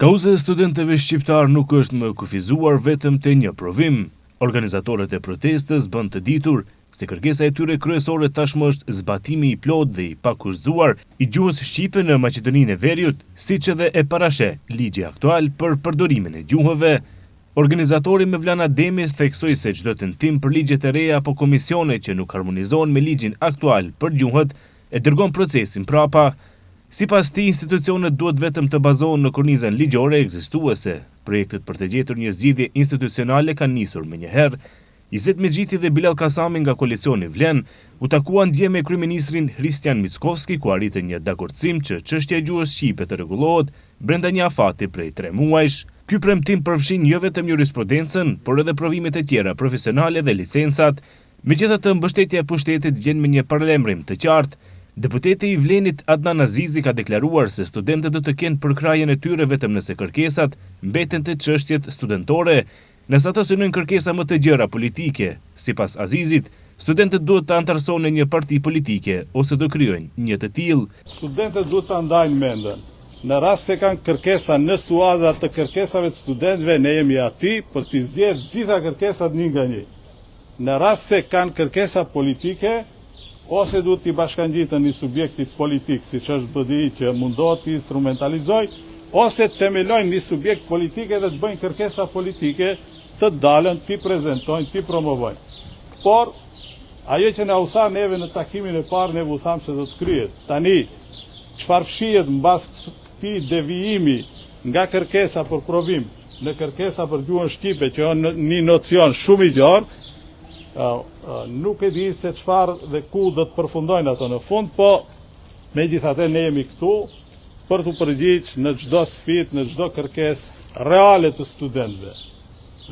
Kauza e studentëve shqiptar nuk është më kufizuar vetëm te një provim. Organizatorët e protestës bën të ditur se kërkesa e tyre kryesore tashmë është zbatimi i plot dhe i pakushtzuar i gjuhës shqipe në Maqedoninë e Veriut, siç edhe e parasheh ligji aktual për përdorimin e gjuhëve. Organizatori Mevlana Demi theksoi se çdo tentim për ligje të reja apo komisione që nuk harmonizohen me ligjin aktual për gjuhët e dërgon procesin prapa. Sipas tij, institucionet duhet vetëm të bazohen në kornizën ligjore ekzistuese. Projektet për të gjetur një zgjidhje institucionale kanë nisur menjëherë. Izet Mexhiti dhe Bilal Kasami nga koalicioni Vlen u takuan dje me kryeministrin Hristian Mickovski, ku arritën një dakordsim që çështja e gjuhës shqipe të rregullohet brenda një afati prej 3 muajsh. Ky premtim përfshin jo vetëm jurisprudencën, por edhe provimet e tjera profesionale dhe licencat. Megjithatë, mbështetja e pushtetit vjen me një paralajmërim të qartë. Deputeti i Vlenit Adnan Azizi ka deklaruar se studentët do të kenë përkrahjen e tyre vetëm nëse kërkesat mbeten te çështjet studentore, nëse ata synojnë kërkesa më të gjera politike. Sipas Azizit, studentët duhet të antarësohen në një parti politike ose do kryejnë një të tillë. Studentët duhet ta ndajnë mendën. Në rast se kanë kërkesa në suaza të kërkesave të studentëve, ne jemi aty për të zgjedhur gjitha kërkesat një nga një. Në rast se kanë kërkesa politike, ose duhet t'i bashkangjitën një subjektit politik, si që është BDI që mundohet t'i instrumentalizoj, ose themelojnë një subjekt politike dhe të bëjnë kërkesa politike, të dalën, t'i prezentojnë, t'i promovojnë. Por, ajo që ne u tha neve në takimin e parë, ne u tham se do të kryet. Tani, çfarë fshihet mbas këtij devijimi nga kërkesa për provim në kërkesa për gjuhën shqipe, që është një nocion shumë i gjerë, nuk e di se çfarë dhe ku do të përfundojnë ato në fund, po megjithatë ne jemi këtu për të përgjigjur në çdo sfidë, në çdo kërkesë reale të studentëve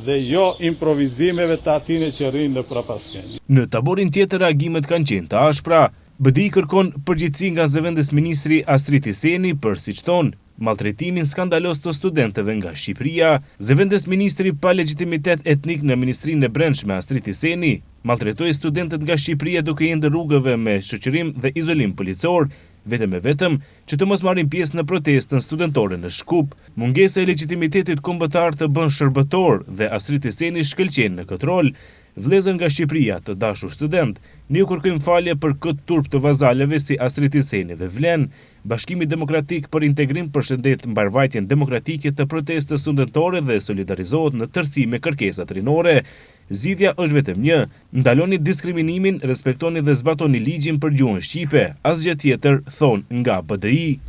dhe jo improvizimeve të atyre që rrinë në prapaskenjë. Në taborin tjetër reagimet kanë qenë të ashpra. BDI kërkon përgjegjësi nga zëvendës ministri Astrid Hiseni për, siç thon, maltretimin skandalos të studentëve nga Shqipëria. Zëvendës ministri pa legjitimitet etnik në Ministrinë e Brendshme Astrid Hiseni maltretoi studentët nga Shqipëria duke i ndër rrugëve me shoqërim dhe izolim policor, vetëm e vetëm që të mos marrin pjesë në protestën studentore në Shkup. Mungesa e legjitimitetit kombëtar të bën shërbëtor dhe Astrid Hiseni shkëlqen në këtë rol. Vëllezër nga Shqipëria, të dashur student, ne ju kërkojmë falje për këtë turp të vazaleve si Astrid Hiseni dhe Vlen. Bashkimi Demokratik për Integrim përshëndet mbarvajtjen demokratike të protestës studentore dhe solidarizohet në tërësi me kërkesat rinore. Zgjidhja është vetëm një: ndaloni diskriminimin, respektoni dhe zbatoni ligjin për gjuhën shqipe, asgjë tjetër, thon nga BDI.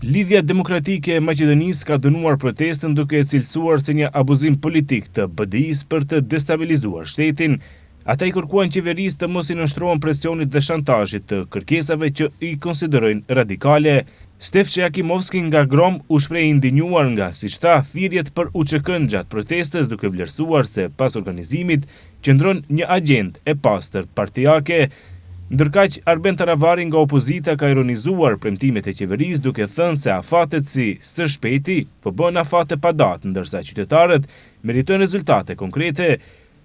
Lidhja Demokratike e Maqedonisë ka dënuar protestën duke e cilësuar si një abuzim politik të BDI-s për të destabilizuar shtetin. Ata i kërkuan qeverisë të mos i nënshtrohen presionit dhe shantazhit të kërkesave që i konsiderojnë radikale. Stefçe Jakimovski nga Grom u shpreh i indinjuar nga, siç tha, thirrjet për UÇK-n gjatë protestës, duke vlerësuar se pas organizimit qëndron një agjend e pastër partijake. Ndërkaq, Arben Taravari nga opozita ka ironizuar premtimet e qeverisë duke thënë se afatet si së shpejti po bën afate pa datë, ndërsa qytetarët meritojnë rezultate konkrete.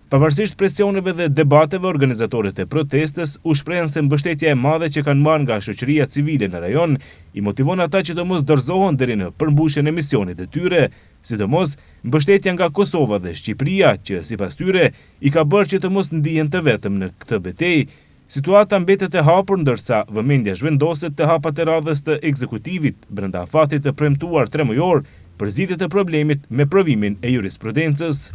Pavarësisht presioneve dhe debateve, organizatorët e protestës u shprehen se mbështetja e madhe që kanë marrë nga shoqëria civile në rajon i motivon ata që të mos dorëzohen deri në përmbushjen e misionit të tyre, sidomos mbështetja nga Kosova dhe Shqipëria, që sipas tyre i ka bërë që të mos ndihen të vetëm në këtë betejë. Situata mbetet e hapur, ndërsa vëmendja zhvendoset te hapat e radhës të ekzekutivit brenda afatit të premtuar 3 mujor për zgjidhje të problemit me provimin e jurisprudencës.